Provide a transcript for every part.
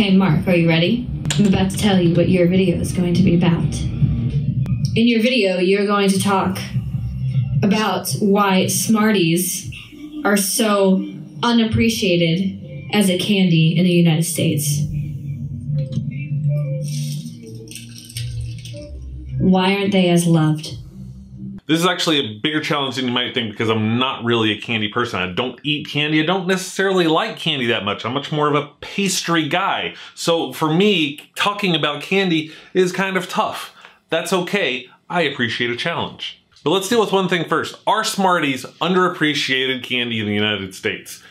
Okay, Mark, are you ready? I'm about to tell you what your video is going to be about. In your video, you're going to talk about why Smarties are so unappreciated as a candy in the United States. Why aren't they as loved? This is actually a bigger challenge than you might think because I'm not really a candy person. I don't eat candy. I don't necessarily like candy that much. I'm much more of a pastry guy. So for me, talking about candy is kind of tough. That's okay. I appreciate a challenge. But let's deal with one thing first. Are Smarties underappreciated candy in the United States?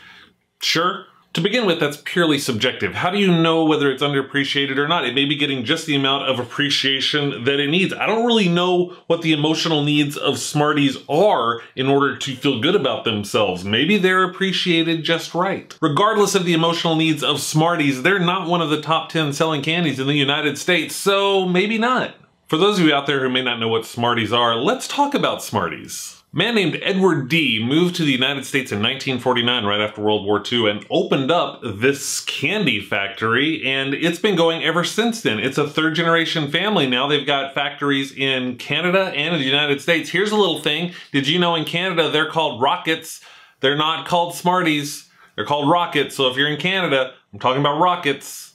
Sure. To begin with, that's purely subjective. How do you know whether it's underappreciated or not? It may be getting just the amount of appreciation that it needs. I don't really know what the emotional needs of Smarties are in order to feel good about themselves. Maybe they're appreciated just right. Regardless of the emotional needs of Smarties, they're not one of the top 10 selling candies in the United States, so maybe not. For those of you out there who may not know what Smarties are, let's talk about Smarties. A man named Edward D. moved to the United States in 1949 right after World War II and opened up this candy factory, and it's been going ever since then. It's a third generation family now. They've got factories in Canada and in the United States. Here's a little thing. Did you know in Canada they're called Rockets? They're not called Smarties. They're called Rockets. So if you're in Canada, I'm talking about Rockets.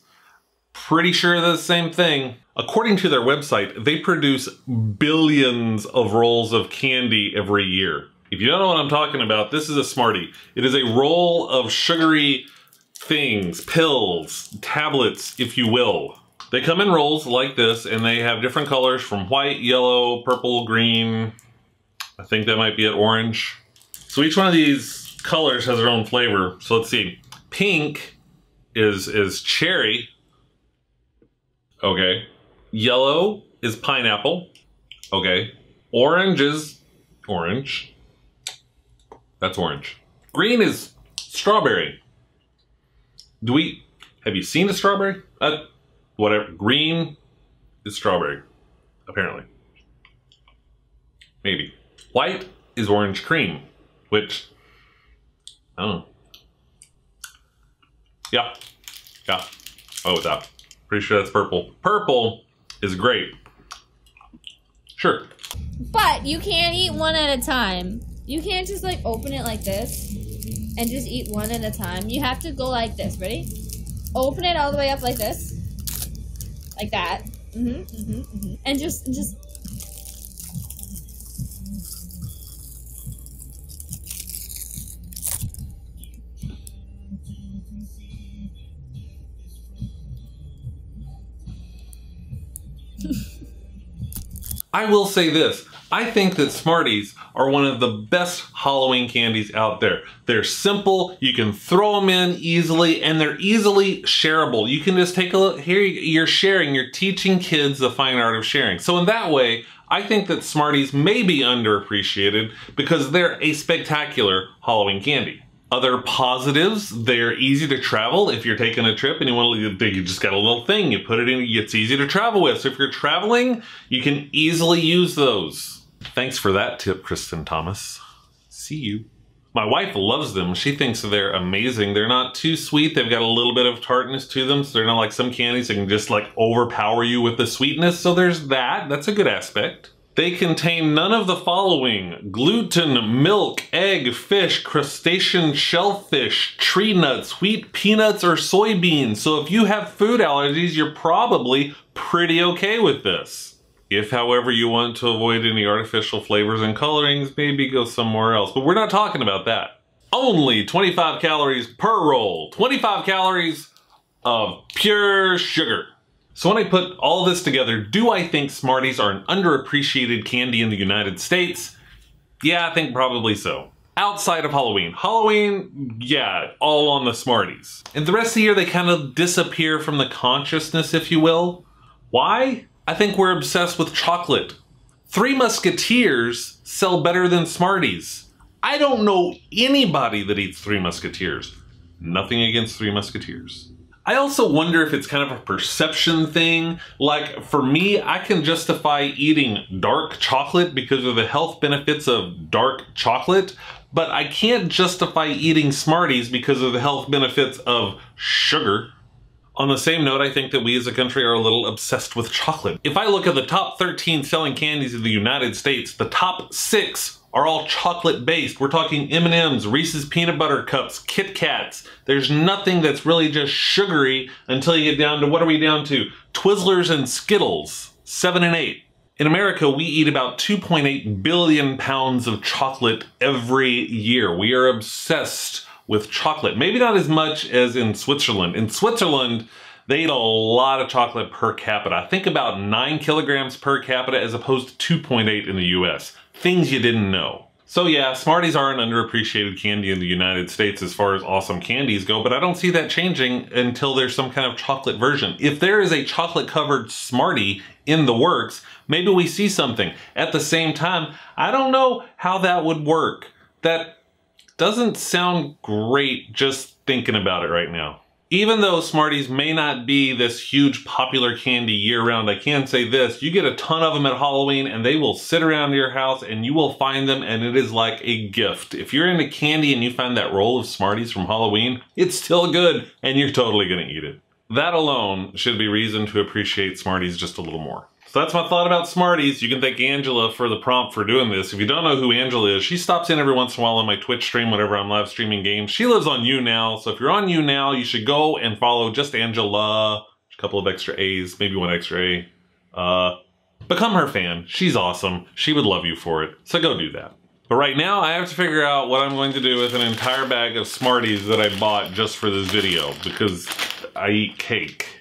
Pretty sure they're the same thing. According to their website, they produce billions of rolls of candy every year. If you don't know what I'm talking about, this is a Smartie. It is a roll of sugary things, pills, tablets, if you will. They come in rolls like this, and they have different colors from white, yellow, purple, green. I think that might be it, orange. So each one of these colors has their own flavor. So let's see. Pink is cherry. Okay. Yellow is pineapple. Okay. Orange is orange. That's orange. Green is strawberry. Have you seen a strawberry? Whatever. Green is strawberry, apparently. Maybe. White is orange cream, which, I don't know. Yeah. Oh, it's out. Pretty sure that's purple. Purple is grape. Sure. But you can't eat one at a time. You can't just like open it like this and just eat one at a time. You have to go like this. Ready? Open it all the way up like this. Like that. And just I will say this. I think that Smarties are one of the best Halloween candies out there. They're simple, you can throw them in easily, and they're easily shareable. You can just take a look, here you're sharing, you're teaching kids the fine art of sharing. So in that way, I think that Smarties may be underappreciated because they're a spectacular Halloween candy. Other positives, they're easy to travel. If you're taking a trip and you just got a little thing, you put it in, it's easy to travel with. So if you're traveling, you can easily use those. Thanks for that tip, Kristen Thomas. See you. My wife loves them. She thinks they're amazing. They're not too sweet. They've got a little bit of tartness to them, so they're not like some candies that can just like overpower you with the sweetness. So there's that. That's a good aspect. They contain none of the following: gluten, milk, egg, fish, crustacean shellfish, tree nuts, wheat, peanuts, or soybeans. So if you have food allergies, you're probably pretty okay with this. If, however, you want to avoid any artificial flavors and colorings, maybe go somewhere else. But we're not talking about that. Only 25 calories per roll. 25 calories of pure sugar. So when I put all this together, do I think Smarties are an underappreciated candy in the United States? Yeah, I think probably so. Outside of Halloween. Halloween, yeah, all on the Smarties. And the rest of the year, they kind of disappear from the consciousness, if you will. Why? I think we're obsessed with chocolate. Three Musketeers sell better than Smarties. I don't know anybody that eats Three Musketeers. Nothing against Three Musketeers. I also wonder if it's kind of a perception thing. Like for me, I can justify eating dark chocolate because of the health benefits of dark chocolate, but I can't justify eating Smarties because of the health benefits of sugar. On the same note, I think that we as a country are a little obsessed with chocolate. If I look at the top 13 selling candies in the United States, the top 6 are all chocolate-based. We're talking M&M's, Reese's Peanut Butter Cups, Kit Kats. There's nothing that's really just sugary until you get down to, what are we down to? Twizzlers and Skittles, 7 and 8. In America, we eat about 2.8 billion pounds of chocolate every year. We are obsessed with chocolate. Maybe not as much as in Switzerland. In Switzerland, they eat a lot of chocolate per capita. I think about 9 kilograms per capita as opposed to 2.8 in the US. Things you didn't know. So yeah, Smarties are an underappreciated candy in the United States as far as awesome candies go, but I don't see that changing until there's some kind of chocolate version. If there is a chocolate-covered Smartie in the works, maybe we see something. At the same time, I don't know how that would work. That doesn't sound great just thinking about it right now. Even though Smarties may not be this huge popular candy year-round, I can say this, you get a ton of them at Halloween and they will sit around your house and you will find them and it is like a gift. If you're into candy and you find that roll of Smarties from Halloween, it's still good and you're totally gonna eat it. That alone should be reason to appreciate Smarties just a little more. So that's my thought about Smarties. You can thank Angela for the prompt for doing this. If you don't know who Angela is, she stops in every once in a while on my Twitch stream whenever I'm live streaming games. She lives on YouNow, so if you're on YouNow, you should go and follow just Angela. A couple of extra A's, maybe one extra A. Become her fan. She's awesome. She would love you for it. So go do that. But right now, I have to figure out what I'm going to do with an entire bag of Smarties that I bought just for this video, because I eat cake.